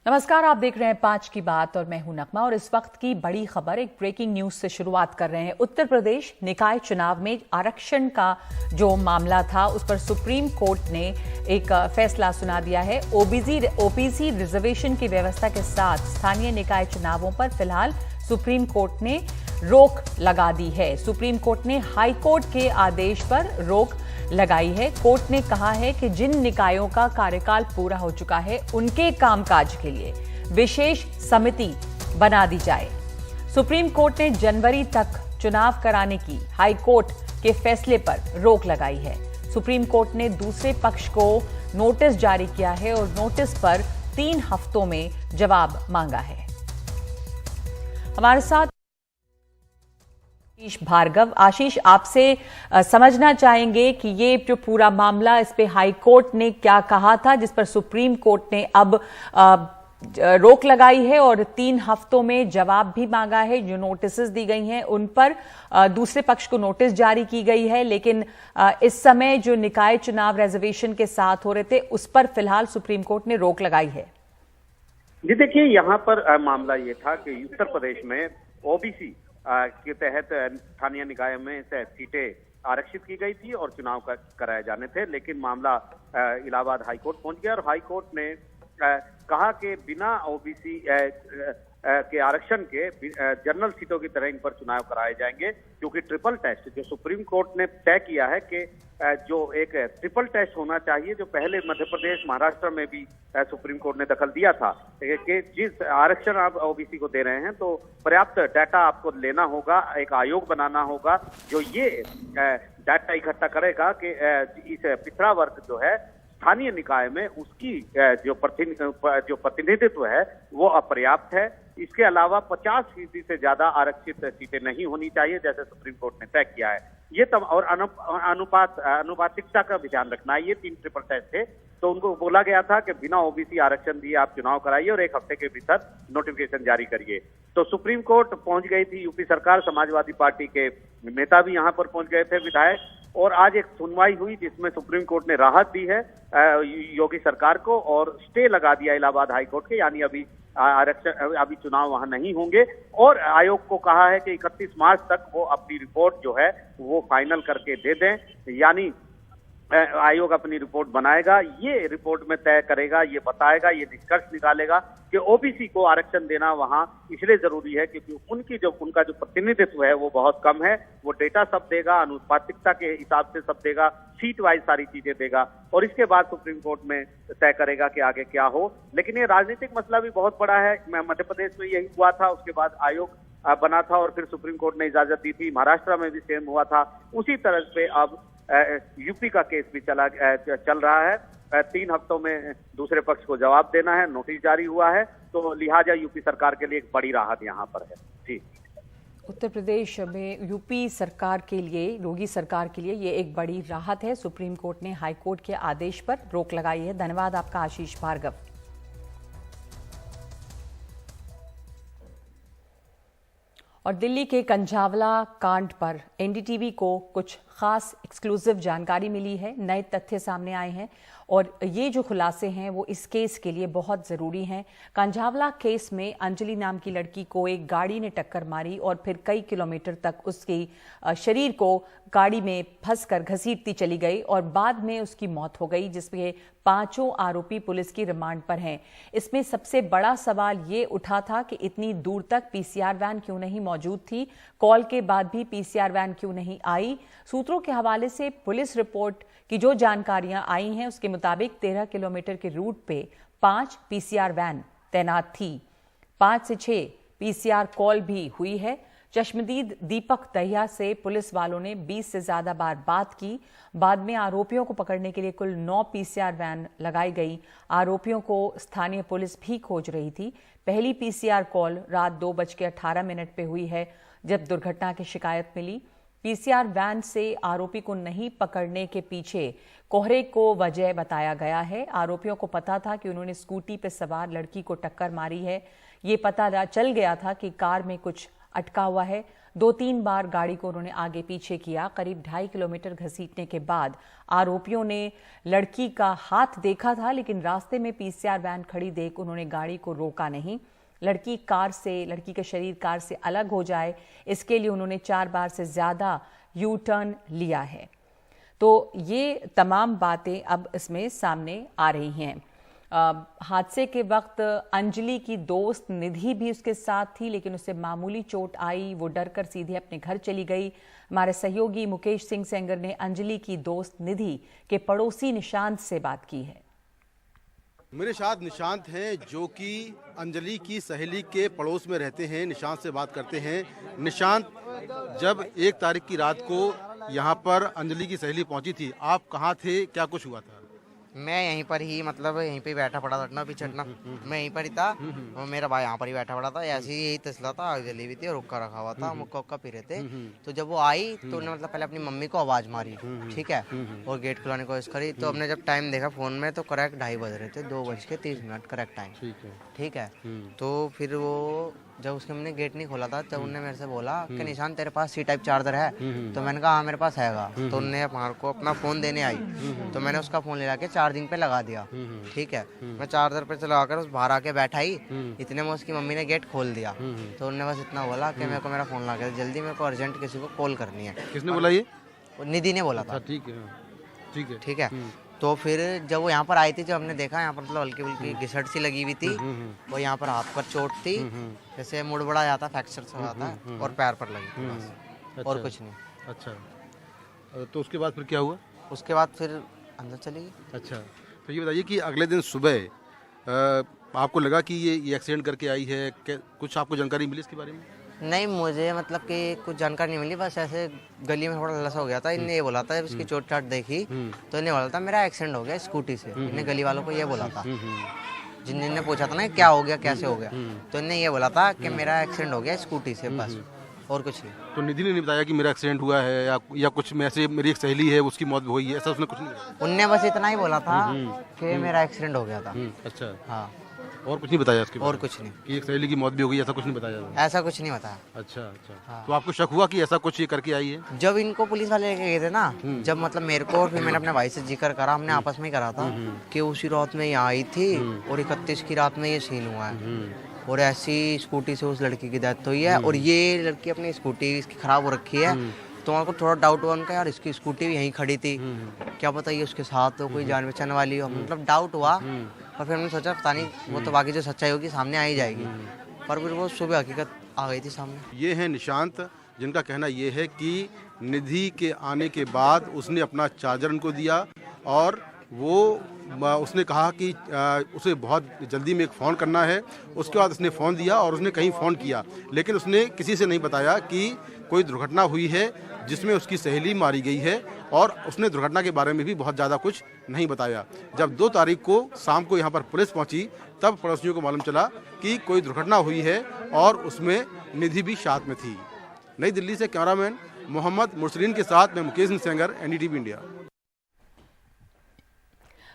नमस्कार, आप देख रहे हैं 5 की बात और मैं हूं नगमा। और इस वक्त की बड़ी खबर एक ब्रेकिंग न्यूज से शुरुआत कर रहे हैं। उत्तर प्रदेश निकाय चुनाव में आरक्षण का जो मामला था उस पर सुप्रीम कोर्ट ने एक फैसला सुना दिया है। ओबीसी रिजर्वेशन की व्यवस्था के साथ स्थानीय निकाय चुनावों पर फिलहाल सुप्रीम कोर्ट ने रोक लगा दी है। सुप्रीम कोर्ट ने हाई कोर्ट के आदेश पर रोक लगाई है। कोर्ट ने कहा है कि जिन निकायों का कार्यकाल पूरा हो चुका है उनके कामकाज के लिए विशेष समिति बना दी जाए। सुप्रीम कोर्ट ने जनवरी तक चुनाव कराने की हाई कोर्ट के फैसले पर रोक लगाई है। सुप्रीम कोर्ट ने दूसरे पक्ष को नोटिस जारी किया है और नोटिस पर 3 हफ्तों में जवाब मांगा है। हमारे साथ आशीष भार्गव। आशीष, आपसे समझना चाहेंगे कि ये जो पूरा मामला, इस पे हाई कोर्ट ने क्या कहा था जिस पर सुप्रीम कोर्ट ने अब रोक लगाई है और 3 हफ्तों में जवाब भी मांगा है। जो नोटिस दी गई हैं उन पर दूसरे पक्ष को नोटिस जारी की गई है, लेकिन इस समय जो निकाय चुनाव रिजर्वेशन के साथ हो रहे थे उस पर फिलहाल सुप्रीम कोर्ट ने रोक लगाई है। जी देखिए, यहाँ पर मामला ये था कि उत्तर प्रदेश में ओबीसी के तहत स्थानीय निकाय में सीटें आरक्षित की गई थी और चुनाव कराए जाने थे, लेकिन मामला इलाहाबाद हाई कोर्ट पहुंच गया और हाई कोर्ट ने कहा कि बिना ओबीसी के आरक्षण के जनरल सीटों की तरह इन पर चुनाव कराए जाएंगे, क्योंकि ट्रिपल टेस्ट जो सुप्रीम कोर्ट ने तय किया है कि जो एक ट्रिपल टेस्ट होना चाहिए, जो पहले मध्य प्रदेश महाराष्ट्र में भी सुप्रीम कोर्ट ने दखल दिया था कि जिस आरक्षण आप ओबीसी को दे रहे हैं तो पर्याप्त डाटा आपको लेना होगा, एक आयोग बनाना होगा जो ये डाटा इकट्ठा करेगा कि इस पिछड़ा वर्ग जो है स्थानीय निकाय में उसकी जो प्रतिनिधित्व है वो अपर्याप्त है। इसके अलावा 50% से ज्यादा आरक्षित सीटें नहीं होनी चाहिए जैसे सुप्रीम कोर्ट ने तय किया है। ये तब और अनुपातिकता का भी ध्यान रखना है। ये 3 ट्रिपल टेस्ट थे, तो उनको बोला गया था कि बिना ओबीसी आरक्षण दिए आप चुनाव कराइए और 1 हफ्ते के भीतर नोटिफिकेशन जारी करिए। तो सुप्रीम कोर्ट पहुंच गई थी, यूपी सरकार, समाजवादी पार्टी के नेता भी यहाँ पर पहुंच गए थे, विधायक, और आज एक सुनवाई हुई जिसमें सुप्रीम कोर्ट ने राहत दी है योगी सरकार को और स्टे लगा दिया इलाहाबाद हाई कोर्ट के, यानी अभी चुनाव वहां नहीं होंगे। और आयोग को कहा है कि 31 मार्च तक वो अपनी रिपोर्ट जो है वो फाइनल करके दे दें, यानी आयोग अपनी रिपोर्ट बनाएगा, ये रिपोर्ट में तय करेगा, ये बताएगा, ये निष्कर्ष निकालेगा कि ओबीसी को आरक्षण देना वहां इसलिए जरूरी है क्योंकि उनका जो प्रतिनिधित्व है वो बहुत कम है। वो डेटा सब देगा, अनुपातिकता के हिसाब से सब देगा, सीट वाइज सारी चीजें देगा और इसके बाद सुप्रीम कोर्ट में तय करेगा कि आगे क्या हो। लेकिन ये राजनीतिक मसला भी बहुत बड़ा है। मध्य प्रदेश में यही हुआ था, उसके बाद आयोग बना था और फिर सुप्रीम कोर्ट ने इजाजत दी थी। महाराष्ट्र में भी सेम हुआ था। उसी तरह से अब यूपी का केस भी चल रहा है। 3 हफ्तों में दूसरे पक्ष को जवाब देना है, नोटिस जारी हुआ है, तो लिहाजा यूपी सरकार के लिए एक बड़ी राहत यहाँ पर है। जी, उत्तर प्रदेश में यूपी सरकार के लिए, योगी सरकार के लिए ये एक बड़ी राहत है। सुप्रीम कोर्ट ने हाई कोर्ट के आदेश पर रोक लगाई है। धन्यवाद आपका आशीष भार्गव। और दिल्ली के कंझावला कांड पर एनडीटीवी को कुछ खास एक्सक्लूसिव जानकारी मिली है। नए तथ्य सामने आए हैं और ये जो खुलासे हैं वो इस केस के लिए बहुत ज़रूरी हैं। कंझावला केस में अंजलि नाम की लड़की को एक गाड़ी ने टक्कर मारी और फिर कई किलोमीटर तक उसके शरीर को गाड़ी में फंसकर घसीटती चली गई और बाद में उसकी मौत हो गई, जिसमें 5 आरोपी पुलिस की रिमांड पर हैं। इसमें सबसे बड़ा सवाल ये उठा था कि इतनी दूर तक पीसीआर वैन क्यों नहीं मौजूद थी, कॉल के बाद भी पीसीआर वैन क्यों नहीं आई। सूत्रों के हवाले से पुलिस रिपोर्ट की जो जानकारियां आई हैं उसके मुताबिक 13 किलोमीटर के रूट पे 5 पीसीआर वैन तैनात थी। 5 से 6 पीसीआर कॉल भी हुई है। चश्मदीद दीपक दहिया से पुलिस वालों ने 20 से ज्यादा बार बात की। बाद में आरोपियों को पकड़ने के लिए कुल 9 पीसीआर वैन लगाई गई। आरोपियों को स्थानीय पुलिस भी खोज रही थी। पहली पीसीआर कॉल रात 2:18 पे हुई है जब दुर्घटना की शिकायत मिली। पीसीआर वैन से आरोपी को नहीं पकड़ने के पीछे कोहरे को वजह बताया गया है। आरोपियों को पता था कि उन्होंने स्कूटी पर सवार लड़की को टक्कर मारी है। ये पता चल गया था कि कार में कुछ अटका हुआ है। 2-3 बार गाड़ी को उन्होंने आगे पीछे किया। करीब 2.5 किलोमीटर घसीटने के बाद आरोपियों ने लड़की का हाथ देखा था, लेकिन रास्ते में पीसीआर वैन खड़ी देख उन्होंने गाड़ी को रोका नहीं। लड़की के शरीर कार से अलग हो जाए, इसके लिए उन्होंने 4 बार से ज्यादा यू टर्न लिया है। तो ये तमाम बातें अब इसमें सामने आ रही हैं। हादसे के वक्त अंजलि की दोस्त निधि भी उसके साथ थी, लेकिन उसे मामूली चोट आई। वो डरकर सीधे अपने घर चली गई। हमारे सहयोगी मुकेश सिंह सेंगर ने अंजलि की दोस्त निधि के पड़ोसी निशांत से बात की है। मेरे साथ निशांत हैं, जो कि अंजलि की सहेली के पड़ोस में रहते हैं। निशांत से बात करते हैं। निशांत, जब 1 तारीख की रात को यहाँ पर अंजलि की सहेली पहुंची थी, आप कहाँ थे, क्या कुछ हुआ था? मैं यहीं पर ही, मतलब यहीं पे बैठा पड़ा था, पिछड़ना मैं यहीं पर ही था और मेरा भाई यहाँ पर ही बैठा पड़ा था। ऐसे ही यही तसला था, आग जली हुई थी और हुक्का रखा हुआ था, मुक्का उक्का पी रहे थे। तो जब वो आई तो उन्होंने मतलब पहले अपनी मम्मी को आवाज़ मारी, ठीक है, और गेट खुलाने की कोशिश करी। तो हमने जब टाइम देखा फ़ोन में तो करेक्ट 2:30 बज रहे थे, 2:30 करेक्ट टाइम, ठीक है। तो फिर वो जब उसके हमने गेट नहीं खोला था तब उन्होंने मेरे से बोला कि निशान तेरे पास C टाइप चार्जर है? तो मैंने कहा हाँ मेरे पास हैगा। तो उन्होंने हमारे को अपना फ़ोन देने आई, तो मैंने उसका फ़ोन ले जाके चार्जिंग पे लगा दिया, ठीक है। मैं चार्जर पे चला कर उस बाहर आके बैठा ही, इतने में उसकी मम्मी ने गेट खोल दिया। तो उन्होंने बस इतना बोला कि मेरे को मेरा फ़ोन ला के जल्दी, मेरे को अर्जेंट किसी को कॉल करनी है। किसने बोला ये? निधि ने बोला था। ठीक है। तो फिर जब वो यहाँ पर आई थी, जब हमने देखा यहाँ पर मतलब हल्की फुल्की घिसट सी लगी हुई थी और यहाँ पर हाथ पर चोट थी, जैसे मुड़ बड़ा जाता, फ्रैक्चर से जाता है, और पैर पर लगी थी बस, और कुछ नहीं। अच्छा, तो उसके बाद फिर क्या हुआ? उसके बाद फिर अंदर चली गई। अच्छा, तो ये बताइए कि अगले दिन सुबह आपको लगा कि ये एक्सीडेंट करके आई है, कुछ आपको जानकारी मिली इसके बारे में? नहीं, मुझे मतलब कि कुछ जानकारी नहीं मिली, बस ऐसे गली में थोड़ा लसा हो गया था। इन्हें ये बोला था, जब इसकी चोट चाट देखी तो इन्हें बोला था मेरा एक्सीडेंट हो गया स्कूटी से। इन्हें गली वालों को ये बोला था, जिनने पूछा था ना क्या हो गया, कैसे हो गया, तो इन्हें ये बोला था कि मेरा एक्सीडेंट हो गया स्कूटी से, बस और कुछ नहीं। तो निधि ने नहीं बताया कि मेरा एक्सीडेंट हुआ है या कुछ ऐसे मेरी एक सहेली है उसकी मौत हुई है, ऐसा उसने कुछ नहीं बताया? उनने बस इतना ही बोला था कि मेरा एक्सीडेंट हो गया था। अच्छा, हाँ, और कुछ नहीं बताया उसके और कुछ नहीं, कि एक सहेली की मौत भी हो गई, ऐसा कुछ नहीं बताया? ऐसा कुछ नहीं बताया। अच्छा अच्छा। हाँ। तो आपको शक हुआ कि ऐसा कुछ ये करके आई है? जब इनको पुलिस वाले लेके गए थे ना, जब मतलब मेरे को और फिर मैंने अपने भाई से जिक्र करा, हमने आपस में ही करा था कि उसी रात में यहाँ आई थी और 31 की रात में ये सीन हुआ है और ऐसी स्कूटी से उस लड़की की डेथ हुई है और ये लड़की अपनी स्कूटी इसकी खराब हो रखी है। तो वहाँ को थोड़ा डाउट हुआ उनका, यार इसकी स्कूटी भी यहीं खड़ी थी, क्या पता ये उसके साथ हो, कोई जान पहचान वाली हो, मतलब डाउट हुआ। और फिर हमने सोचा पता नहीं, वो तो बाकी जो सच्चाई होगी सामने आ ही जाएगी, पर फिर वो सुबह हकीकत आ गई थी सामने। ये है निशांत, जिनका कहना ये है कि निधि के आने के बाद उसने अपना चार्जर उनको दिया और उसने कहा कि उसे बहुत जल्दी में एक फ़ोन करना है। उसके बाद उसने फ़ोन दिया और उसने कहीं फ़ोन किया, लेकिन उसने किसी से नहीं बताया कि कोई दुर्घटना हुई है जिसमें उसकी सहेली मारी गई है, और उसने दुर्घटना के बारे में भी बहुत ज़्यादा कुछ नहीं बताया। जब 2 तारीख को शाम को यहाँ पर पुलिस पहुँची तब पड़ोसियों को मालूम चला कि कोई दुर्घटना हुई है और उसमें निधि भी साथ में थी। नई दिल्ली से कैमरामैन मोहम्मद मुरसलीन के साथ मैं मुकेश सिंह सेंगर, NDTV इंडिया।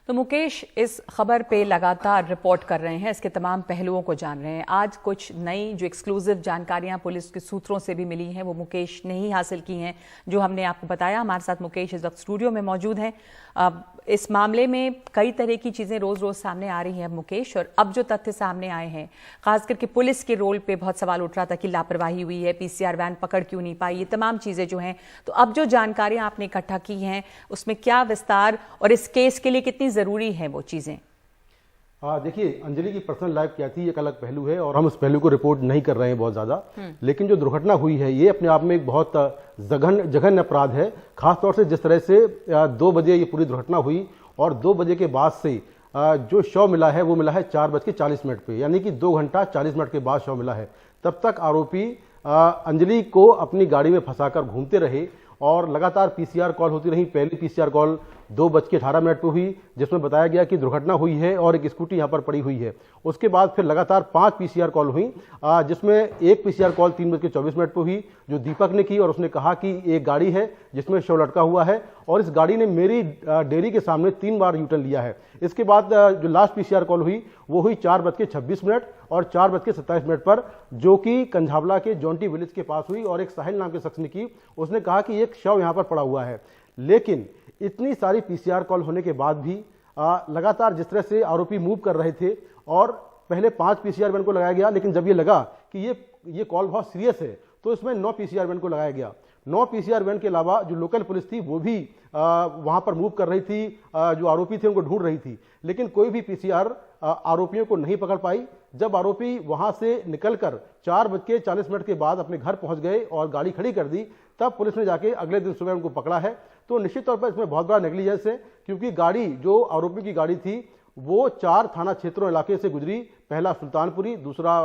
तो मुकेश इस खबर पे लगातार रिपोर्ट कर रहे हैं, इसके तमाम पहलुओं को जान रहे हैं। आज कुछ नई जो एक्सक्लूसिव जानकारियां पुलिस के सूत्रों से भी मिली हैं वो मुकेश ने ही हासिल की हैं, जो हमने आपको बताया। हमारे साथ मुकेश इस वक्त स्टूडियो में मौजूद हैं। इस मामले में कई तरह की चीज़ें रोज़ रोज़ सामने आ रही हैं मुकेश, और अब जो तथ्य सामने आए हैं, खास करके पुलिस के रोल पे बहुत सवाल उठ रहा था कि लापरवाही हुई है, PCR वैन पकड़ क्यों नहीं पाई, ये तमाम चीज़ें जो हैं। तो अब जो जानकारियां आपने इकट्ठा की हैं उसमें क्या विस्तार और इस केस के लिए कितनी ज़रूरी है वो चीज़ें? देखिए, अंजलि की पर्सनल लाइफ क्या थी एक अलग पहलू है और हम उस पहलू को रिपोर्ट नहीं कर रहे हैं बहुत ज़्यादा, लेकिन जो दुर्घटना हुई है ये अपने आप में एक बहुत जघन्य अपराध है। खासतौर से जिस तरह से 2 बजे ये पूरी दुर्घटना हुई और 2 बजे के बाद से जो शव मिला है वो मिला है 4:40 पे, यानी कि 2 घंटा 40 मिनट के बाद शव मिला है। तब तक आरोपी अंजलि को अपनी गाड़ी में फंसाकर घूमते रहे और लगातार PCR कॉल होती रही। पहली PCR कॉल 2:18 पर हुई, जिसमें बताया गया कि दुर्घटना हुई है और एक स्कूटी यहाँ पर पड़ी हुई है। उसके बाद फिर लगातार 5 पीसीआर कॉल हुई, जिसमें एक पीसीआर कॉल 3:24 पर हुई जो दीपक ने की, और उसने कहा कि एक गाड़ी है जिसमें शव लटका हुआ है और इस गाड़ी ने मेरी डेयरी के सामने 3 बार यूटर्न लिया है। इसके बाद जो लास्ट पीसीआर कॉल हुई वो हुई 4:26 और 4:27 पर, जो कि कंझावला के जॉन्टी विलेज के पास हुई और एक साहिल नाम के शख्स ने की। उसने कहा कि एक शव यहाँ पर पड़ा हुआ है। लेकिन इतनी सारी पीसीआर कॉल होने के बाद भी लगातार जिस तरह से आरोपी मूव कर रहे थे, और पहले 5 पीसीआर वैन को लगाया गया, लेकिन जब ये लगा कि ये कॉल बहुत सीरियस है तो इसमें 9 पीसीआर वैन को लगाया गया। 9 पीसीआर वैन के अलावा जो लोकल पुलिस थी वो भी वहां पर मूव कर रही थी, जो आरोपी थे उनको ढूंढ रही थी, लेकिन कोई भी पीसीआर आरोपियों को नहीं पकड़ पाई। जब आरोपी वहां से निकलकर 4:40 के बाद अपने घर पहुंच गए और गाड़ी खड़ी कर दी, तब पुलिस ने जाके अगले दिन सुबह उनको पकड़ा है। तो निश्चित तौर पर इसमें बहुत बड़ा नेग्लिजेंस है, क्योंकि गाड़ी जो आरोपी की गाड़ी थी वो 4 थाना क्षेत्रों इलाके से गुजरी। पहला सुल्तानपुरी, दूसरा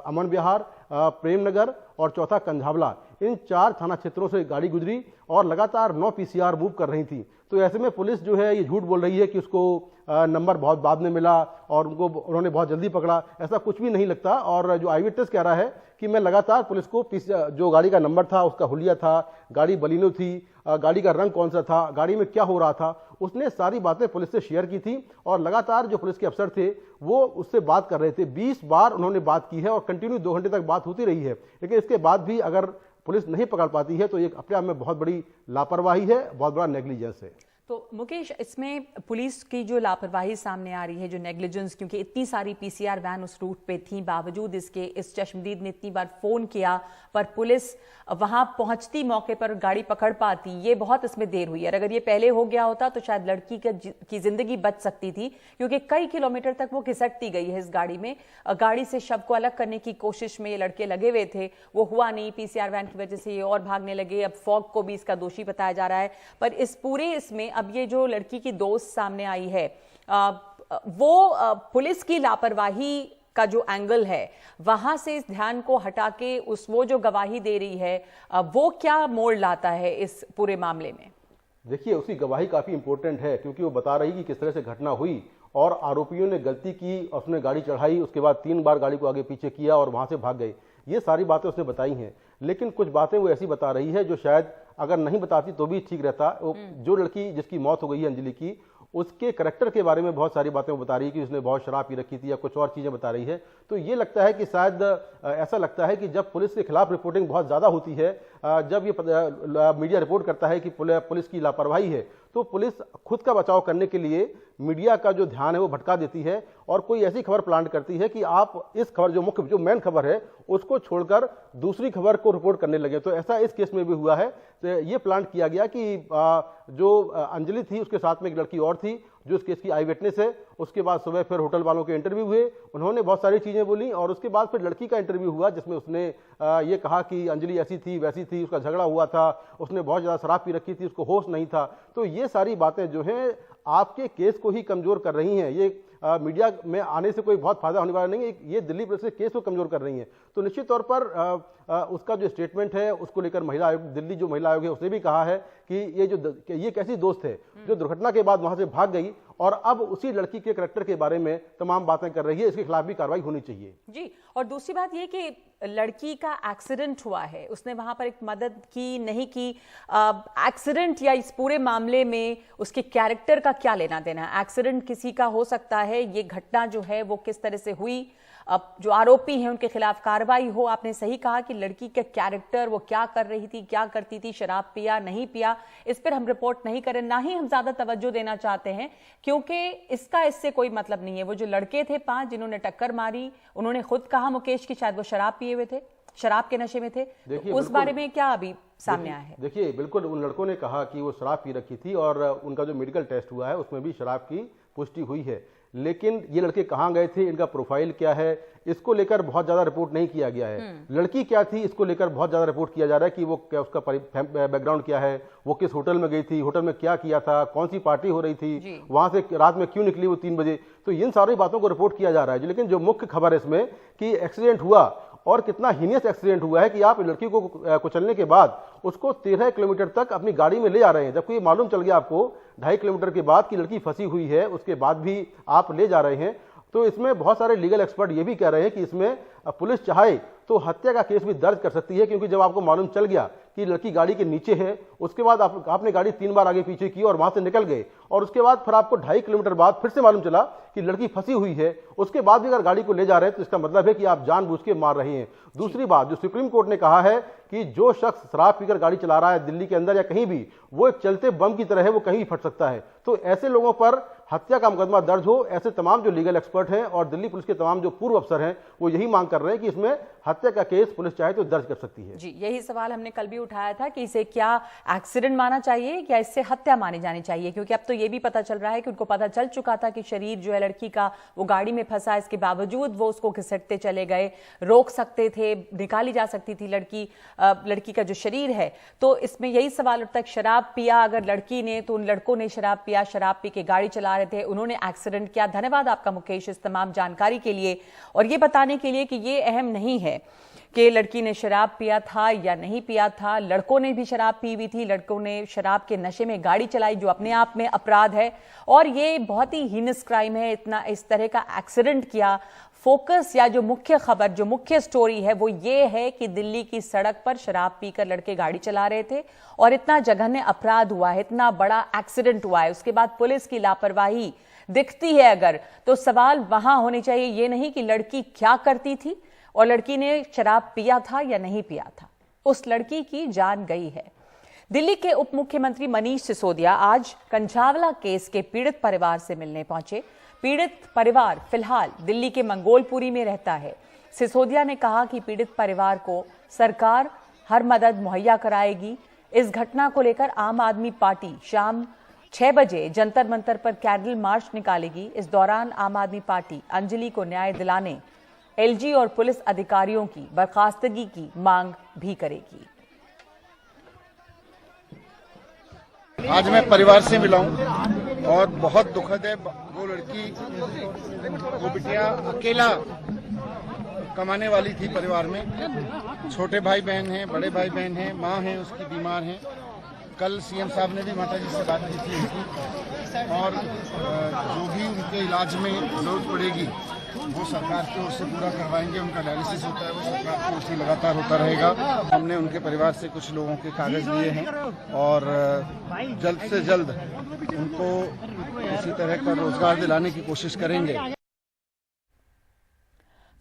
अमन विहार, प्रेमनगर और चौथा कंझावला। इन 4 थाना क्षेत्रों से गाड़ी गुजरी और लगातार 9 पीसीआर मूव कर रही थी। तो ऐसे में पुलिस जो है ये झूठ बोल रही है कि उसको नंबर बहुत बाद में मिला और उन्होंने बहुत जल्दी पकड़ा। ऐसा कुछ भी नहीं लगता। और जो आई विटनेस कह रहा है कि मैं लगातार पुलिस को जो गाड़ी का नंबर था, उसका हुलिया था, गाड़ी बलिनो थी, गाड़ी का रंग कौन सा था, गाड़ी में क्या हो रहा था, उसने सारी बातें पुलिस से शेयर की थी। और लगातार जो पुलिस के अफसर थे वो उससे बात कर रहे थे। 20 बार उन्होंने बात की है और कंटिन्यू 2 घंटे तक बात होती रही है। लेकिन इसके बाद भी अगर पुलिस नहीं पकड़ पाती है तो ये अपने आप में बहुत बड़ी लापरवाही है, बहुत बड़ा नेग्लिजेंस है। तो मुकेश, इसमें पुलिस की जो लापरवाही सामने आ रही है, जो नेग्लिजेंस, क्योंकि इतनी सारी पीसीआर वैन उस रूट पे थी, बावजूद इसके इस चश्मदीद ने इतनी बार फोन किया पर पुलिस वहां पहुंचती मौके पर गाड़ी पकड़ पाती, ये बहुत इसमें देर हुई है। अगर ये पहले हो गया होता तो शायद लड़की की जिंदगी बच सकती थी, क्योंकि कई किलोमीटर तक वो घिसटती गई है इस गाड़ी में। गाड़ी से शव को अलग करने की कोशिश में ये लड़के लगे हुए थे, वो हुआ नहीं। पीसीआर वैन की वजह से ये और भागने लगे। अब फॉग को भी इसका दोषी बताया जा रहा है। पर इस पूरे इसमें अब ये जो लड़की की दोस्त सामने आई है, वो पुलिस की लापरवाही का जो एंगल है वहां से इस ध्यान को हटा के वो जो गवाही दे रही है, वो क्या मोड़ लाता है इस पूरे मामले में? देखिए, उसकी गवाही काफी इंपॉर्टेंट है, क्योंकि वो बता रही कि किस तरह से घटना हुई और आरोपियों ने गलती की, उसने गाड़ी चढ़ाई, उसके बाद 3 बार गाड़ी को आगे पीछे किया और वहां से भाग गए। ये सारी बातें उसने बताई हैं। लेकिन कुछ बातें वो ऐसी बता रही है जो शायद अगर नहीं बताती तो भी ठीक रहता। जो लड़की जिसकी मौत हो गई है, अंजलि की, उसके करैक्टर के बारे में बहुत सारी बातें वो बता रही है कि उसने बहुत शराब पी रखी थी या कुछ और चीजें बता रही है। तो ये लगता है कि शायद ऐसा लगता है कि जब पुलिस के खिलाफ रिपोर्टिंग बहुत ज्यादा होती है, जब ये मीडिया रिपोर्ट करता है कि पुलिस की लापरवाही है, तो पुलिस खुद का बचाव करने के लिए मीडिया का जो ध्यान है वो भटका देती है और कोई ऐसी खबर प्लांट करती है कि आप इस खबर जो मेन खबर है उसको छोड़कर दूसरी खबर को रिपोर्ट करने लगे। तो ऐसा इस केस में भी हुआ है। तो ये प्लांट किया गया कि जो अंजलि थी उसके साथ में एक लड़की और थी जो इस केस की आई विटनेस है। उसके बाद सुबह फिर होटल वालों के इंटरव्यू हुए, उन्होंने बहुत सारी चीजें बोली और उसके बाद फिर लड़की का इंटरव्यू हुआ जिसमें उसने ये कहा कि अंजलि ऐसी थी वैसी थी, उसका झगड़ा हुआ था, उसने बहुत ज्यादा शराब पी रखी थी, उसको होश नहीं था। तो ये सारी बातें जो हैं आपके केस को ही कमजोर कर रही हैं। ये मीडिया में आने से कोई बहुत फायदा होने वाला नहीं है, ये दिल्ली पुलिस के केस को कमजोर कर रही है। तो निश्चित तौर पर उसका जो स्टेटमेंट है उसको लेकर महिला आयोग, दिल्ली जो महिला आयोग है उसने भी कहा है कि ये कैसी दोस्त है जो दुर्घटना के बाद वहां से भाग गई और अब उसी लड़की के करैक्टर के बारे में तमाम बातें कर रही है। इसके खिलाफ भी कार्रवाई होनी चाहिए जी। और दूसरी बात ये कि लड़की का एक्सीडेंट हुआ है, उसने वहां पर एक मदद की नहीं की, एक्सीडेंट या इस पूरे मामले में उसके कैरेक्टर का क्या लेना देना है? एक्सीडेंट किसी का हो सकता है, ये घटना जो है वो किस तरह से हुई, अब जो आरोपी हैं उनके खिलाफ कार्रवाई हो। आपने सही कहा कि लड़की का कैरेक्टर, वो क्या कर रही थी, क्या करती थी, शराब पिया नहीं पिया, इस पर हम रिपोर्ट नहीं करें, ना ही हम ज्यादा तवज्जो देना चाहते हैं, क्योंकि इससे कोई मतलब नहीं है। वो जो लड़के थे 5 जिन्होंने टक्कर मारी, उन्होंने खुद कहा मुकेश की शायद वो शराब पिए हुए थे, शराब के नशे में थे। तो उस बारे में क्या अभी सामने आया है? देखिए, बिल्कुल उन लड़कों ने कहा कि वो शराब पी रखी थी और उनका जो मेडिकल टेस्ट हुआ है उसमें भी शराब की पुष्टि हुई है। लेकिन ये लड़के कहाँ गए थे, इनका प्रोफाइल क्या है, इसको लेकर बहुत ज्यादा रिपोर्ट नहीं किया गया है। लड़की क्या थी इसको लेकर बहुत ज्यादा रिपोर्ट किया जा रहा है कि वो क्या, उसका बैकग्राउंड क्या है, वो किस होटल में गई थी, होटल में क्या किया था, कौन सी पार्टी हो रही थी, वहां से रात में क्यों निकली वो 3 बजे। तो इन सारी बातों को रिपोर्ट किया जा रहा है। लेकिन जो मुख्य खबर है इसमें कि एक्सीडेंट हुआ और कितना हीनियस एक्सीडेंट हुआ है कि आप लड़की को कुचलने के बाद उसको 13 किलोमीटर तक अपनी गाड़ी में ले जा रहे हैं, जबकि मालूम चल गया आपको 2.5 किलोमीटर के बाद कि लड़की फंसी हुई है, उसके बाद भी आप ले जा रहे हैं। तो इसमें बहुत सारे लीगल एक्सपर्ट ये भी कह रहे हैं कि इसमें पुलिस चाहे तो हत्या का केस भी दर्ज कर सकती है, क्योंकि जब आपको मालूम चल गया कि लड़की गाड़ी के नीचे है, उसके बाद आपने गाड़ी 3 बार आगे पीछे की और वहां से निकल गए, और उसके बाद फिर आपको 2.5 किलोमीटर बाद फिर से मालूम चला कि लड़की फंसी हुई है, उसके बाद भी अगर गाड़ी को ले जा रहे हैं तो इसका मतलब है कि आप जानबूझ के मार रहे हैं। दूसरी बात जो सुप्रीम कोर्ट ने कहा है कि जो शख्स शराब पीकर गाड़ी चला रहा है दिल्ली के अंदर या कहीं भी, वो एक चलते बम की तरह है, वो कहीं भी फट सकता है। तो ऐसे लोगों पर हत्या का मुकदमा दर्ज हो, ऐसे तमाम जो लीगल एक्सपर्ट हैं और दिल्ली पुलिस के तमाम जो पूर्व अफसर हैं वो यही मांग कर रहे हैं कि इसमें हत्या का केस पुलिस चाहे तो दर्ज कर सकती है। जी, यही सवाल हमने कल भी उठाया था कि इसे क्या एक्सीडेंट माना चाहिए या इससे हत्या मानी जानी चाहिए, क्योंकि अब तो ये भी पता चल रहा है कि उनको पता चल चुका था कि शरीर जो है लड़की का वो गाड़ी में फंसा, इसके बावजूद वो उसको घिसटते चले गए, रोक सकते थे, निकाली जा सकती थी लड़की का जो शरीर है। तो इसमें यही सवाल उठता है, शराब पिया अगर लड़की ने तो उन लड़कों ने शराब पिया, शराब पी के गाड़ी चला रहे थे, उन्होंने एक्सीडेंट किया। धन्यवाद आपका मुकेश इस तमाम जानकारी के लिए और ये बताने के लिए कि ये अहम नहीं है कि लड़की ने शराब पिया था या नहीं पिया था, लड़कों ने भी शराब पी हुई थी, लड़कों ने शराब के नशे में गाड़ी चलाई जो अपने आप में अपराध है और ये बहुत ही हीनस क्राइम है। इतना इस तरह का एक्सीडेंट किया। फोकस या जो मुख्य खबर, जो मुख्य स्टोरी है वो ये है कि दिल्ली की सड़क पर शराब पीकर लड़के गाड़ी चला रहे थे और इतना जघन्य अपराध हुआ है, इतना बड़ा एक्सीडेंट हुआ है, उसके बाद पुलिस की लापरवाही दिखती है अगर, तो सवाल वहां होने चाहिए ये नहीं कि लड़की क्या करती थी और लड़की ने शराब पिया था या नहीं पिया था। उस लड़की की जान गई है। दिल्ली के उप मुख्यमंत्री मनीष सिसोदिया आज कंझावला केस के पीड़ित परिवार से मिलने पहुंचे। पीड़ित परिवार फिलहाल दिल्ली के मंगोलपुरी में रहता है। सिसोदिया ने कहा कि पीड़ित परिवार को सरकार हर मदद मुहैया कराएगी। इस घटना को लेकर आम आदमी पार्टी शाम 6 बजे जंतर मंतर पर कैंडल मार्च निकालेगी। इस दौरान आम आदमी पार्टी अंजलि को न्याय दिलाने एलजी और पुलिस अधिकारियों की बर्खास्तगी की मांग भी करेगी। आज मैं परिवार से मिला हूं और बहुत दुखद है। वो लड़की, वो बिटिया अकेला कमाने वाली थी परिवार में। छोटे भाई बहन हैं, बड़े भाई बहन हैं, माँ है उसकी बीमार है। कल सीएम साहब ने भी माता जी से बात की थी उनकी, और जो भी उनके इलाज में जरूरत पड़ेगी वो सरकार की ओर से पूरा करवाएंगे। उनका डायलिसिस होता है वो सरकार की ओर से लगातार होता रहेगा। हमने उनके परिवार से कुछ लोगों के कागज लिए हैं और जल्द से जल्द उनको किसी तरह का रोजगार दिलाने की कोशिश करेंगे।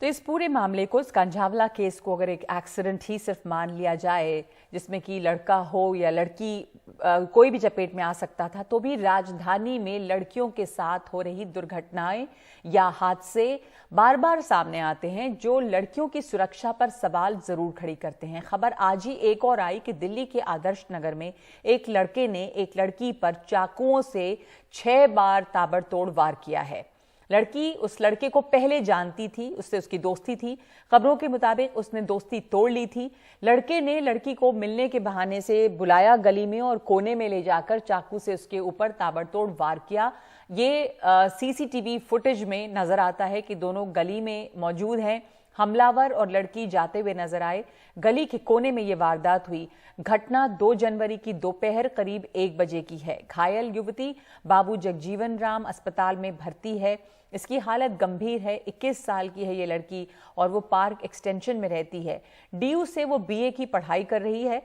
तो इस पूरे मामले को, इस कंझावला केस को अगर एक एक्सीडेंट ही सिर्फ मान लिया जाए जिसमें कि लड़का हो या लड़की कोई भी चपेट में आ सकता था, तो भी राजधानी में लड़कियों के साथ हो रही दुर्घटनाएं या हादसे बार बार सामने आते हैं जो लड़कियों की सुरक्षा पर सवाल जरूर खड़ी करते हैं। खबर आज ही एक और आई कि दिल्ली के आदर्श नगर में एक लड़के ने एक लड़की पर चाकुओं से 6 बार ताबड़तोड़ वार किया है। लड़की उस लड़के को पहले जानती थी, उससे उसकी दोस्ती थी। खबरों के मुताबिक उसने दोस्ती तोड़ ली थी। लड़के ने लड़की को मिलने के बहाने से बुलाया गली में और कोने में ले जाकर चाकू से उसके ऊपर ताबड़तोड़ वार किया। ये सीसीटीवी फुटेज में नजर आता है कि दोनों गली में मौजूद हैं। हमलावर और लड़की जाते हुए नजर आए। गली के कोने में यह वारदात हुई। घटना 2 जनवरी की दोपहर करीब 1 बजे की है। घायल युवती बाबू जगजीवन राम अस्पताल में भर्ती है। इसकी हालत गंभीर है। 21 साल की है ये लड़की और वो पार्क एक्सटेंशन में रहती है। डीयू से वो बीए की पढ़ाई कर रही है।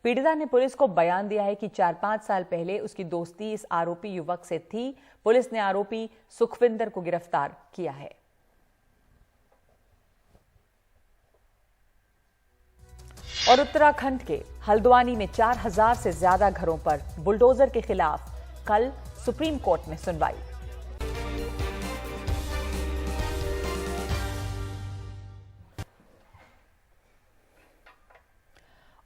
पीड़िता ने पुलिस को बयान दिया है कि 4-5 साल पहले उसकी दोस्ती इस आरोपी युवक से थी। पुलिस ने आरोपी सुखविंदर को गिरफ्तार किया है। और उत्तराखंड के हल्द्वानी में 4000 से ज्यादा घरों पर बुलडोजर के खिलाफ कल सुप्रीम कोर्ट में सुनवाई।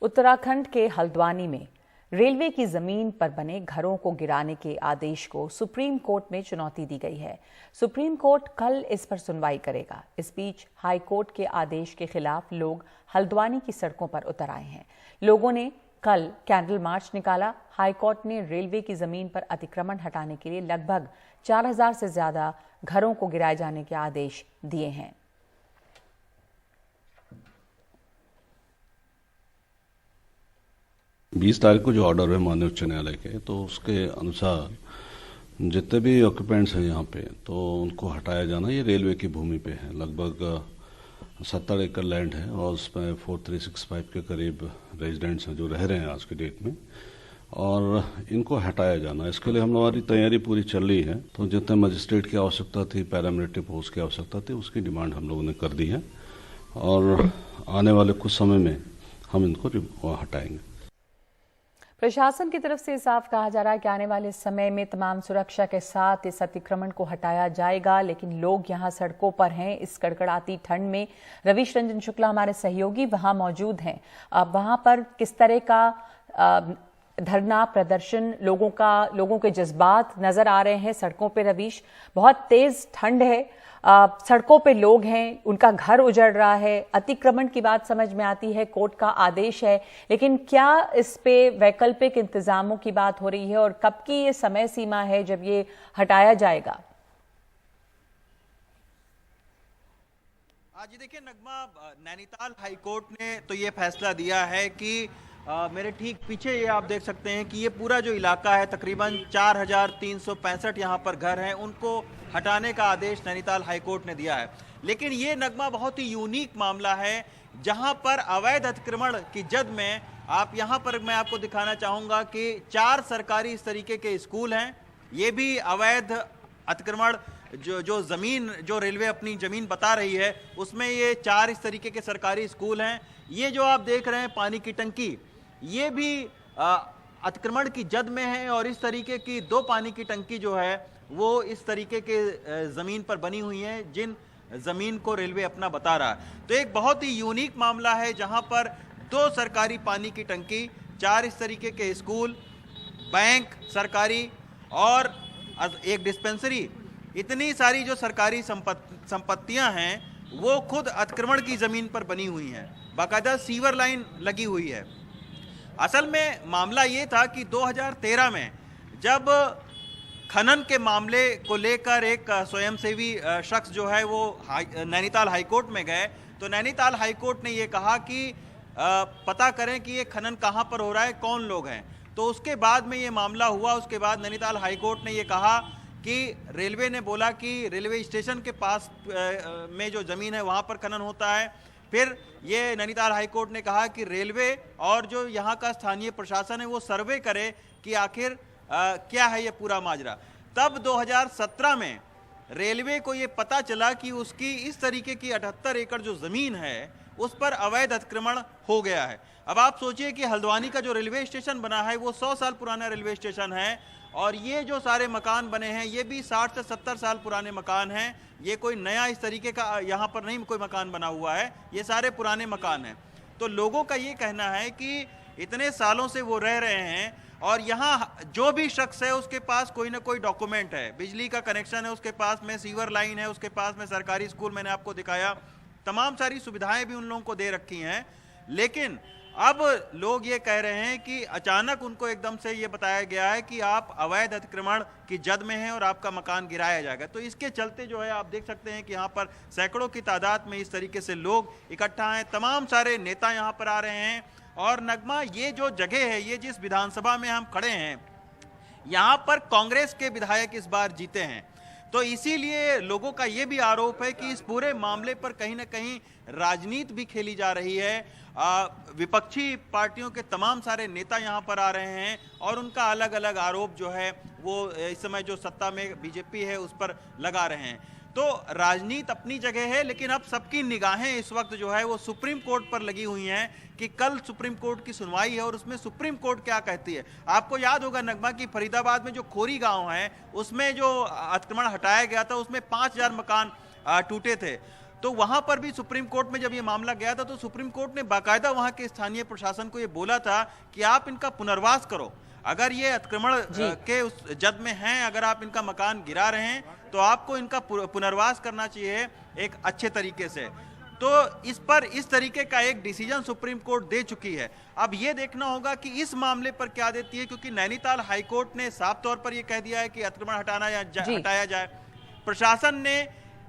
उत्तराखंड के हल्द्वानी में रेलवे की जमीन पर बने घरों को गिराने के आदेश को सुप्रीम कोर्ट में चुनौती दी गई है। सुप्रीम कोर्ट कल इस पर सुनवाई करेगा। इस बीच हाई कोर्ट के आदेश के खिलाफ लोग हल्द्वानी की सड़कों पर उतर आए हैं। लोगों ने कल कैंडल मार्च निकाला। हाई कोर्ट ने रेलवे की जमीन पर अतिक्रमण हटाने के लिए लगभग 4000 से ज्यादा घरों को गिराए जाने के आदेश दिए हैं। 20 तारीख को जो ऑर्डर है माननीय उच्च न्यायालय के, तो उसके अनुसार जितने भी ऑक्यूपेंट्स हैं यहाँ पे, तो उनको हटाया जाना। ये रेलवे की भूमि पे है, लगभग 70 एकड़ लैंड है और उसमें 4365 के करीब रेजिडेंट्स हैं जो रह रहे हैं आज की डेट में, और इनको हटाया जाना। इसके लिए हमारी तैयारी पूरी चल रही है। तो जितने मजिस्ट्रेट की आवश्यकता थी, पैरामिलिट्री फोर्स की आवश्यकता थी, उसकी डिमांड हम लोगों ने कर दी है और आने वाले कुछ समय में हम इनको हटाएंगे। प्रशासन की तरफ से साफ कहा जा रहा है कि आने वाले समय में तमाम सुरक्षा के साथ इस अतिक्रमण को हटाया जाएगा, लेकिन लोग यहां सड़कों पर हैं इस कड़कड़ाती ठंड में। रवीश रंजन शुक्ला हमारे सहयोगी वहां मौजूद हैं। अब वहां पर किस तरह का धरना प्रदर्शन, लोगों के जज्बात नजर आ रहे हैं सड़कों पे? रवीश, बहुत तेज ठंड है, सड़कों पे लोग हैं, उनका घर उजड़ रहा है। अतिक्रमण की बात समझ में आती है, कोर्ट का आदेश है, लेकिन क्या इस पे वैकल्पिक इंतजामों की बात हो रही है और कब की ये समय सीमा है जब ये हटाया जाएगा? जी देखिए नगमा, नैनीताल हाईकोर्ट ने तो ये फैसला दिया है कि मेरे ठीक पीछे ये आप देख सकते हैं कि ये पूरा जो इलाका है, तकरीबन 4365 यहाँ पर घर हैं, उनको हटाने का आदेश नैनीताल हाईकोर्ट ने दिया है। लेकिन ये नगमा बहुत ही यूनिक मामला है जहाँ पर अवैध अतिक्रमण की जद में आप यहाँ पर मैं आपको दिखाना चाहूँगा कि 4 सरकारी इस तरीके के स्कूल हैं। ये भी अवैध अतिक्रमण जो जमीन जो रेलवे अपनी जमीन बता रही है उसमें ये 4 इस तरीके के सरकारी स्कूल हैं। ये जो आप देख रहे हैं पानी की टंकी, ये भी अतिक्रमण की जद में है और इस तरीके की 2 पानी की टंकी जो है वो इस तरीके के जमीन पर बनी हुई है जिन जमीन को रेलवे अपना बता रहा है। तो एक बहुत ही यूनिक मामला है जहां पर 2 सरकारी पानी की टंकी, 4 इस तरीके के स्कूल, बैंक सरकारी और एक डिस्पेंसरी, इतनी सारी जो सरकारी संपत्तियां हैं वो खुद अतिक्रमण की जमीन पर बनी हुई हैं। बाकायदा सीवर लाइन लगी हुई है। असल में मामला ये था कि 2013 में जब खनन के मामले को लेकर एक स्वयंसेवी शख्स जो है वो नैनीताल हाईकोर्ट में गए, तो नैनीताल हाईकोर्ट ने ये कहा कि पता करें कि ये खनन कहाँ पर हो रहा है, कौन लोग हैं। तो उसके बाद में ये मामला हुआ। उसके बाद नैनीताल हाईकोर्ट ने ये कहा कि रेलवे ने बोला कि रेलवे स्टेशन के पास में जो ज़मीन है वहाँ पर खनन होता है। फिर ये नैनीताल हाईकोर्ट ने कहा कि रेलवे और जो यहाँ का स्थानीय प्रशासन है वो सर्वे करे कि आखिर क्या है ये पूरा माजरा। तब 2017 में रेलवे को ये पता चला कि उसकी इस तरीके की 78 एकड़ जो ज़मीन है उस पर अवैध अतिक्रमण हो गया है। अब आप सोचिए कि हल्द्वानी का जो रेलवे स्टेशन बना है वो 100 साल पुराना रेलवे स्टेशन है और ये जो सारे मकान बने हैं ये भी 60 से 70 साल पुराने मकान हैं। ये कोई नया इस तरीके का यहाँ पर नहीं कोई मकान बना हुआ है, ये सारे पुराने मकान हैं। तो लोगों का ये कहना है कि इतने सालों से वो रह रहे हैं और यहाँ जो भी शख्स है उसके पास कोई ना कोई डॉक्यूमेंट है, बिजली का कनेक्शन है उसके पास में, सीवर लाइन है उसके पास में, सरकारी स्कूल मैंने आपको दिखाया, तमाम सारी सुविधाएं भी उन लोगों को दे रखी हैं। लेकिन अब लोग ये कह रहे हैं कि अचानक उनको एकदम से ये बताया गया है कि आप अवैध अतिक्रमण की जद में हैं और आपका मकान गिराया जाएगा। तो इसके चलते जो है आप देख सकते हैं कि यहाँ पर सैकड़ों की तादाद में इस तरीके से लोग इकट्ठा हैं, तमाम सारे नेता यहाँ पर आ रहे हैं। और नगमा, ये जो जगह है, ये जिस विधानसभा में हम खड़े हैं, यहाँ पर कांग्रेस के विधायक इस बार जीते हैं। तो इसीलिए लोगों का ये भी आरोप है कि इस पूरे मामले पर कहीं ना कहीं राजनीति भी खेली जा रही है। विपक्षी पार्टियों के तमाम सारे नेता यहाँ पर आ रहे हैं और उनका अलग अलग आरोप जो है वो इस समय जो सत्ता में बीजेपी है उस पर लगा रहे हैं। तो राजनीति अपनी जगह है, लेकिन अब सबकी निगाहें इस वक्त जो है वो सुप्रीम कोर्ट पर लगी हुई हैं कि कल सुप्रीम कोर्ट की सुनवाई है और उसमें सुप्रीम कोर्ट क्या कहती है। आपको याद होगा नगमा कि फरीदाबाद में जो खोरी गांव है उसमें जो अतिक्रमण हटाया गया था उसमें 5000 मकान टूटे थे। तो वहां पर भी सुप्रीम कोर्ट में जब ये मामला गया था तो सुप्रीम कोर्ट ने बाकायदा वहां के स्थानीय प्रशासन को ये बोला था कि आप इनका पुनर्वास करो, अगर ये अतिक्रमण के उस जद में हैं, अगर आप इनका मकान गिरा रहे हैं तो आपको इनका पुनर्वास करना चाहिए एक अच्छे तरीके से। तो इस पर इस तरीके का एक डिसीजन सुप्रीम कोर्ट दे चुकी है। अब ये देखना होगा कि इस मामले पर क्या देती है, क्योंकि नैनीताल हाईकोर्ट ने साफ तौर पर यह कह दिया है कि अतिक्रमण हटाया जाए। प्रशासन ने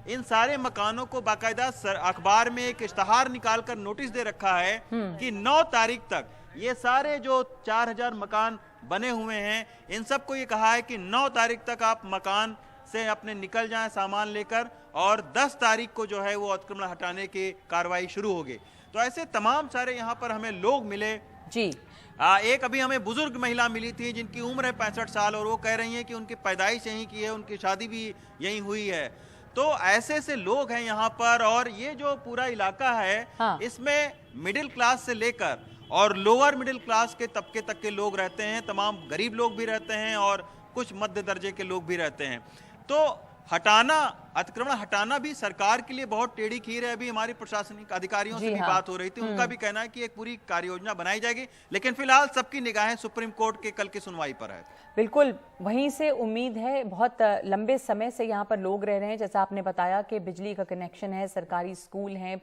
इन सारे मकानों को बाकायदा अखबार में एक इश्तहार निकालकर नोटिस दे रखा है कि 9 तारीख तक ये सारे जो 4000 मकान बने हुए हैं, इन सबको ये कहा है कि 9 तारीख तक आप मकान से अपने निकल जाएं सामान लेकर, और 10 तारीख को जो है वो अतिक्रमण हटाने की कार्रवाई शुरू होगी। तो ऐसे तमाम सारे यहाँ पर हमें लोग मिले जी। एक अभी हमें बुजुर्ग महिला मिली थी जिनकी उम्र है 65 साल, और वो कह रही हैं कि उनकी पैदाइश यहीं की है, उनकी शादी भी यहीं हुई है। तो ऐसे लोग हैं यहाँ पर, और ये जो पूरा इलाका है हाँ। इसमें मिडिल क्लास से लेकर और लोअर मिडिल क्लास के तबके तक के लोग रहते हैं, तमाम गरीब लोग भी रहते हैं और कुछ मध्य दर्जे के लोग भी रहते हैं। तो अतिक्रमण हटाना भी सरकार के लिए बहुत टेढ़ी खीर है। अभी हमारी प्रशासनिक अधिकारियों से भी बात हो रही थी, उनका भी कहना है कि एक पूरी कार्य योजना बनाई जाएगी, लेकिन फिलहाल सबकी निगाहें सुप्रीम कोर्ट के कल की सुनवाई पर है। बिल्कुल, वहीं से उम्मीद है, बहुत लंबे समय से यहाँ पर लोग रह रहे हैं, जैसा आपने बताया कि बिजली का कनेक्शन है, सरकारी स्कूल हैं,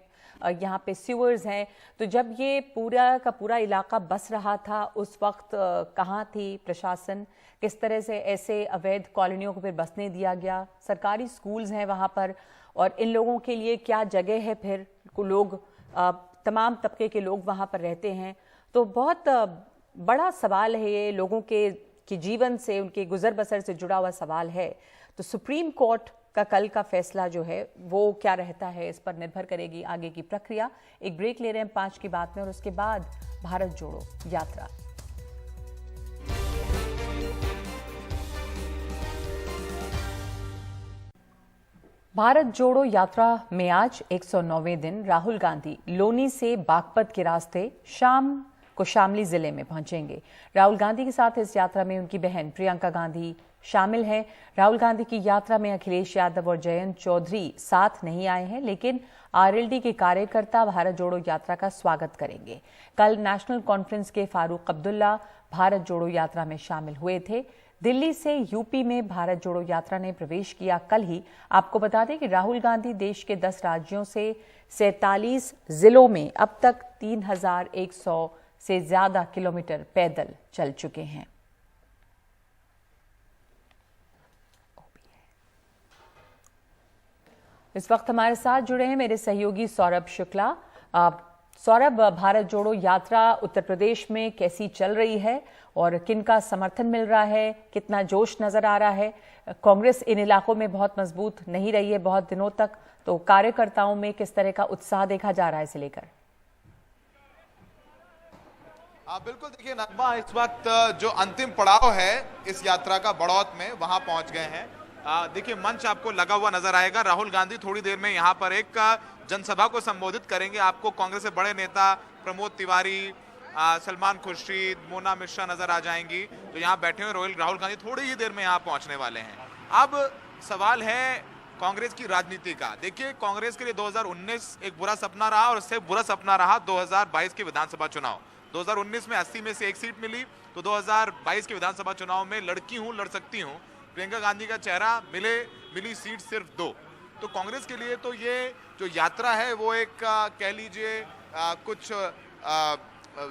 यहाँ पे सीवर्स हैं। तो जब ये पूरा का पूरा इलाका बस रहा था, उस वक्त कहाँ थी प्रशासन? किस तरह से ऐसे अवैध कॉलोनियों को फिर बसने दिया गया? सरकारी स्कूल्स हैं वहाँ पर, और इन लोगों के लिए क्या जगह है? फिर लोग तमाम तबके के लोग वहाँ पर रहते हैं। तो बहुत बड़ा सवाल है ये, लोगों के जीवन से, उनके गुजर बसर से जुड़ा हुआ सवाल है। तो सुप्रीम कोर्ट का कल का फैसला जो है वो क्या रहता है, इस पर निर्भर करेगी आगे की प्रक्रिया। एक ब्रेक ले रहे हैं 5 की बात में, और उसके बाद भारत जोड़ो यात्रा। भारत जोड़ो यात्रा में आज 109वें दिन राहुल गांधी लोनी से बागपत के रास्ते शाम को शामली जिले में पहुंचेंगे। राहुल गांधी के साथ इस यात्रा में उनकी बहन प्रियंका गांधी शामिल हैं। राहुल गांधी की यात्रा में अखिलेश यादव और जयंत चौधरी साथ नहीं आए हैं, लेकिन आरएलडी के कार्यकर्ता भारत जोड़ो यात्रा का स्वागत करेंगे। कल नेशनल कॉन्फ्रेंस के फारूक अब्दुल्ला भारत जोड़ो यात्रा में शामिल हुए थे। दिल्ली से यूपी में भारत जोड़ो यात्रा ने प्रवेश किया कल ही। आपको बता दें कि राहुल गांधी देश के 10 राज्यों से 47 जिलों में अब तक 3100 से ज्यादा किलोमीटर पैदल चल चुके हैं। इस वक्त हमारे साथ जुड़े हैं मेरे सहयोगी सौरभ शुक्ला। सौरभ, भारत जोड़ो यात्रा उत्तर प्रदेश में कैसी चल रही है और किनका समर्थन मिल रहा है, कितना जोश नजर आ रहा है? कांग्रेस इन इलाकों में बहुत मजबूत नहीं रही है बहुत दिनों तक, तो कार्यकर्ताओं में किस तरह का उत्साह देखा जा रहा है इसे लेकर? बिल्कुल, देखिए नगमा, इस वक्त जो अंतिम पड़ाव है इस यात्रा का बड़ौत में, वहां पहुंच गए हैं। देखिए मंच आपको लगा हुआ नजर आएगा। राहुल गांधी थोड़ी देर में यहां पर एक जनसभा को संबोधित करेंगे। आपको कांग्रेस के बड़े नेता प्रमोद तिवारी, सलमान खुर्शीद, मोना मिश्रा नजर आ जाएंगी। तो यहाँ बैठे हुए राहुल गांधी थोड़ी ही देर में यहाँ पहुंचने वाले हैं। अब सवाल है कांग्रेस की राजनीति का। देखिए, कांग्रेस के लिए 2019 एक बुरा सपना रहा, और उससे बुरा सपना रहा 2022 के विधानसभा चुनाव। 2019 में 80 में से 1 सीट मिली, तो 2022 के विधानसभा चुनाव में लड़की हूं, लड़ सकती हूं। प्रियंका गांधी का चेहरा मिली सीट सिर्फ 2। तो कांग्रेस के लिए तो ये जो यात्रा है वो एक कह लीजिए कुछ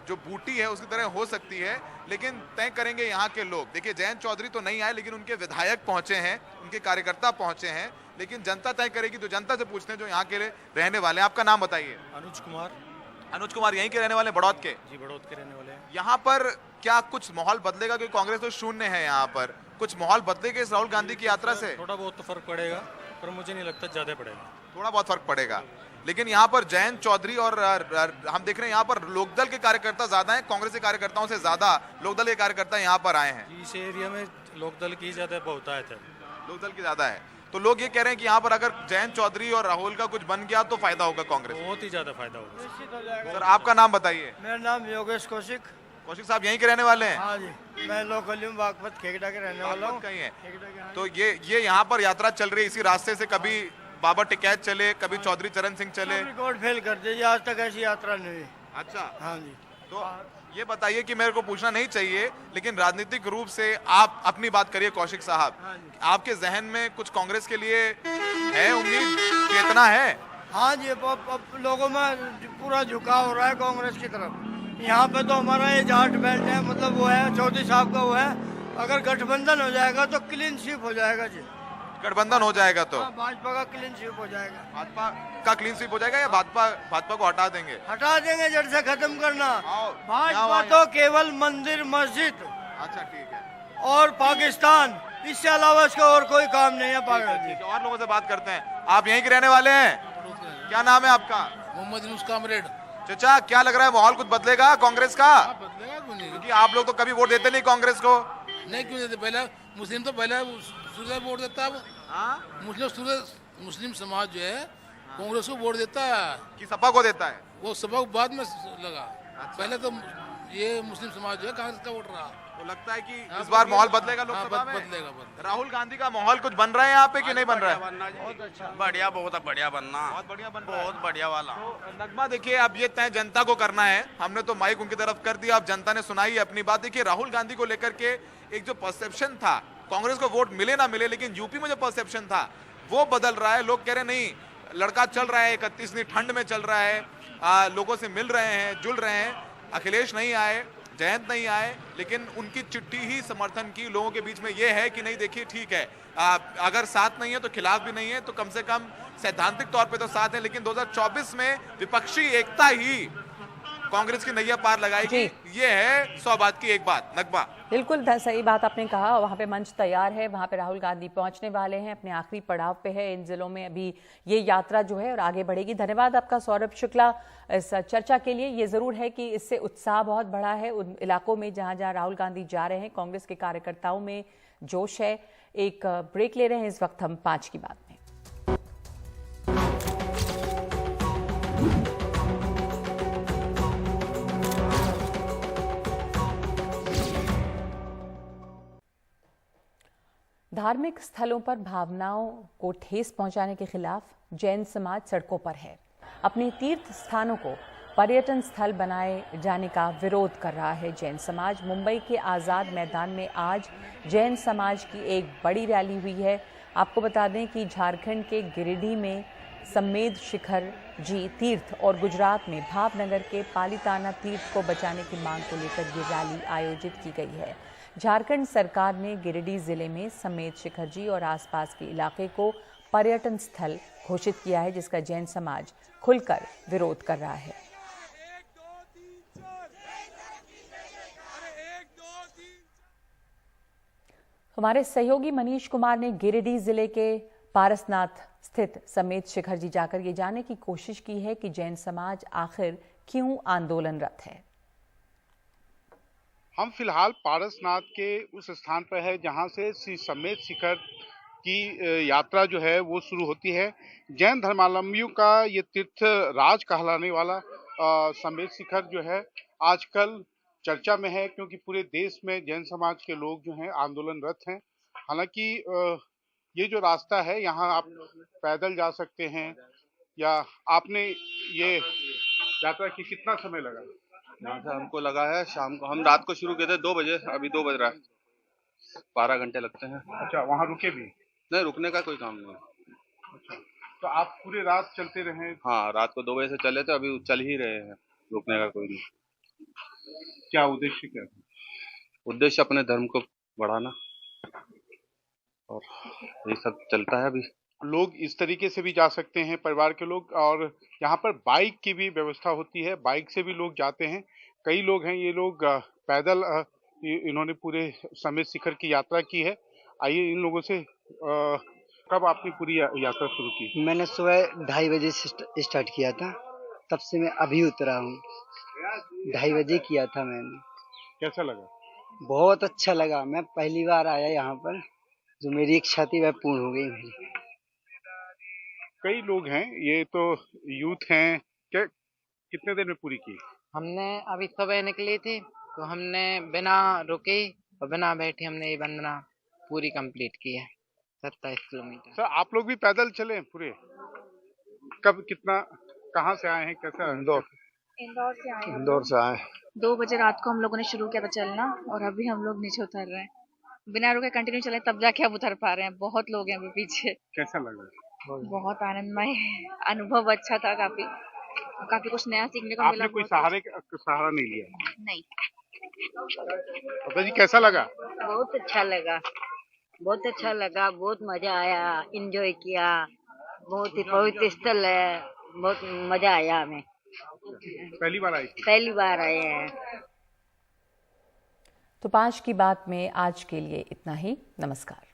जो बूटी है उसकी तरह हो सकती है, लेकिन तय करेंगे यहाँ के लोग। देखिए, जयंत चौधरी तो नहीं आए, लेकिन उनके विधायक पहुंचे हैं, उनके कार्यकर्ता पहुंचे हैं, लेकिन जनता तय करेगी। तो जनता से पूछते हैं जो यहाँ के रहने वाले हैं। आपका नाम बताइए। अनुज कुमार यहीं के रहने वाले, बड़ौद के? जी, बड़ौद के रहने वाले हैं। यहाँ पर क्या कुछ माहौल बदलेगा? क्योंकि कांग्रेस तो शून्य है यहाँ पर, कुछ माहौल बदलेगा इस राहुल गांधी की यात्रा से? थोड़ा बहुत तो फर्क पड़ेगा, पर मुझे नहीं लगता ज्यादा पड़ेगा। थोड़ा बहुत फर्क पड़ेगा, लेकिन यहाँ पर जयंत चौधरी और हम देख रहे हैं यहाँ पर लोकदल के कार्यकर्ता ज्यादा हैं, कांग्रेस के कार्यकर्ताओं से ज्यादा लोकदल के कार्यकर्ता यहाँ पर आए हैं। इस एरिया में लोकदल की ज्यादा बहुतायत है। लोकदल की ज्यादा है, तो लोग ये कह रहे हैं कि यहाँ पर अगर जयंत चौधरी और राहुल का कुछ बन गया तो फायदा होगा कांग्रेस। बहुत ही ज्यादा फायदा होगा। सर, आपका नाम बताइए। मेरा नाम योगेश कौशिक। कौशिक साहब यहीं के रहने वाले हैं? हाँ जी, मैं लोकल हूँ, बागपत खेगड़ा के रहने वाला हूँ। कहीं है तो ये यहाँ पर यात्रा चल रही है इसी रास्ते से। कभी बाबा टिकैत चले, कभी चौधरी चरण सिंह चले। रिकॉर्ड फेल कर दीजिए, आज तक ऐसी यात्रा नहीं हुई। अच्छा, हाँ जी। तो ये बताइए कि मेरे को पूछना नहीं चाहिए, लेकिन राजनीतिक रूप से आप अपनी बात करिए कौशिक साहब। हाँ जी। आपके जहन में कुछ कांग्रेस के लिए है उम्मीद, चेतना है? हाँ जी, अब लोगों में पूरा झुकाव हो रहा है कांग्रेस की तरफ। यहाँ पे तो हमारा ये जाट बेल्ट है, मतलब वो है चौधरी साहब का वो है। अगर गठबंधन हो जाएगा तो क्लीन स्वीप हो जाएगा जी। गठबंधन हो जाएगा तो हाँ, भाजपा का क्लीन स्वीप हो जाएगा। भाजपा का क्लीन स्वीप हो जाएगा या भाजपा को हटा देंगे? हटा देंगे, जड़ से खत्म करना। आओ, भाजपा यहाँ- तो केवल मंदिर मस्जिद अच्छा ठीक है, और पाकिस्तान, इससे अलावा इसका और कोई काम नहीं है ठीक पाकिस्तान। है। और लोगों से बात करते हैं। आप यहीं के रहने वाले हैं? क्या नाम है आपका? मोहम्मद यूनुस कामरेड। चाचा, क्या लग रहा है, माहौल कुछ बदलेगा कांग्रेस का? बदलेगा क्यों नहीं? क्योंकि आप लोग तो कभी वोट देते नहीं कांग्रेस को। नहीं क्यों देते? पहले मुस्लिम तो पहले सूर्य वोट देता है। मुस्लिम समाज जो है कांग्रेस को वोट देता है कि सपा को देता है? वो सपा को बाद में लगा। पहले तो ये मुस्लिम समाज जो है कांग्रेस का वोट रहा। तो लगता है कि इस बार माहौल बदलेगा लोकसभा में? बदलेगा। राहुल गांधी का माहौल कुछ बन रहा है यहाँ पे कि नहीं बन रहा है? बढ़िया, बहुत बढ़िया बनना, बहुत बढ़िया बन रहा है। बहुत बढ़िया वाला। तो नगमा देखिए, अब ये तय जनता को करना है। हमने तो माइक उनकी तरफ कर दिया, अब जनता ने सुनाई अपनी बात। देखिए, राहुल गांधी को लेकर के एक जो परसेप्शन था, कांग्रेस को वोट मिले ना मिले, लेकिन यूपी में जो परसेप्शन था वो बदल रहा है। लोग कह रहे नहीं, लड़का चल रहा है 31 ठंड में चल रहा है, लोगों से मिल रहे हैं, जुल रहे हैं। अखिलेश नहीं आए, जयंत नहीं आए, लेकिन उनकी चिट्ठी ही समर्थन की लोगों के बीच में ये है कि नहीं देखिए ठीक है, अगर साथ नहीं है तो खिलाफ भी नहीं है, तो कम से कम सैद्धांतिक तौर पे तो साथ है, लेकिन 2024 में विपक्षी एकता ही कांग्रेस की नैया पार लगाएगी। ये है 100 बात की एक बात। नगमा, बिल्कुल सही बात आपने कहा। वहाँ पे मंच तैयार है, वहाँ पे राहुल गांधी पहुंचने वाले हैं, अपने आखिरी पड़ाव पे है इन जिलों में अभी ये यात्रा जो है और आगे बढ़ेगी। धन्यवाद आपका सौरभ शुक्ला इस चर्चा के लिए। ये जरूर है कि इससे उत्साह बहुत बढ़ा है उन इलाकों में जहाँ जहाँ राहुल गांधी जा रहे हैं। कांग्रेस के कार्यकर्ताओं में जोश है। एक ब्रेक ले रहे हैं इस वक्त हम 5 की बात में। धार्मिक स्थलों पर भावनाओं को ठेस पहुंचाने के खिलाफ जैन समाज सड़कों पर है। अपने तीर्थ स्थानों को पर्यटन स्थल बनाए जाने का विरोध कर रहा है जैन समाज। मुंबई के आज़ाद मैदान में आज जैन समाज की एक बड़ी रैली हुई है। आपको बता दें कि झारखंड के गिरिडीह में सम्मेद शिखर जी तीर्थ और गुजरात में भावनगर के पालिताना तीर्थ को बचाने की मांग को लेकर ये रैली आयोजित की गई है। झारखंड सरकार ने गिरिडीह जिले में सम्मेद शिखर जी और आसपास के इलाके को पर्यटन स्थल घोषित किया है, जिसका जैन समाज खुलकर विरोध कर रहा है। हमारे सहयोगी मनीष कुमार ने गिरिडीह जिले के पारसनाथ स्थित सम्मेद शिखर जी जाकर ये जानने की कोशिश की है कि जैन समाज आखिर क्यों आंदोलनरत है। हम फिलहाल पारसनाथ के उस स्थान पर है जहां से श्री सम्मेद शिखर की यात्रा जो है वो शुरू होती है। जैन धर्मावलंबियों का ये तीर्थ राज कहलाने वाला सम्मेद शिखर जो है आजकल चर्चा में है, क्योंकि पूरे देश में जैन समाज के लोग जो हैं आंदोलनरत हैं। हालांकि ये जो रास्ता है यहाँ आप पैदल जा सकते हैं, या आपने ये यात्रा की कितना समय लगा? यहाँ से हमको लगा है शाम को, हम रात को शुरू किए थे 2 बजे, अभी 2 बज रहा है, 12 घंटे लगते हैं। अच्छा, वहाँ रुके भी? नहीं, रुकने का कोई काम नहीं। अच्छा, तो आप पूरे रात चलते रहे? हाँ, रात को 2 बजे से चले थे, अभी चल ही रहे हैं, रुकने का कोई नहीं। क्या उद्देश्य क्या था? उद्देश्य अपने धर्म को बढ़ाना, और ये सब चलता है अभी। लोग इस तरीके से भी जा सकते हैं, परिवार के लोग, और यहाँ पर बाइक की भी व्यवस्था होती है, बाइक से भी लोग जाते हैं। कई लोग हैं, ये लोग पैदल इन्होंने पूरे सम्मेद शिखर की यात्रा की है। आइए इन लोगों से, कब आपने पूरी यात्रा शुरू की? मैंने सुबह 2:30 बजे से स्टार्ट किया था, तब से मैं अभी उतरा हूँ। 2:30 बजे किया था मैंने। कैसा लगा? बहुत अच्छा लगा। मैं पहली बार आया यहाँ पर, जो मेरी इच्छा थी वह पूर्ण हो गई मेरी। कई लोग हैं, ये तो यूथ हैं, क्या कितने देर में पूरी की? हमने अभी सुबह निकली थी, तो हमने बिना रुके और बिना बैठे हमने ये वंदना पूरी कंप्लीट की है, 27 किलोमीटर। सर, आप लोग भी पैदल चले पूरे? कब, कितना, कहाँ से आए हैं, कैसा? इंदौर से आए हैं। इंदौर से आए। 2 बजे रात को हम लोगों ने शुरू किया था चलना, और अभी हम लोग नीचे उतर रहे हैं। बिना रुके कंटिन्यू चले तब जाके अब उतर पा रहे हैं। बहुत लोग हैं अभी पीछे। कैसा लगा? बहुत आनंदमय अनुभव, अच्छा था। काफी कुछ नया सीखने को मिला। आपने कोई सहारा नहीं लिया? नहीं। जी कैसा लगा? बहुत अच्छा लगा। बहुत अच्छा लगा, बहुत मजा आया, एंजॉय किया। बहुत ही पवित्र स्थल है, बहुत मजा आया हमें। पहली बार आई? पहली बार आए हैं। तो 5 की बात में आज के लिए इतना ही। नमस्कार।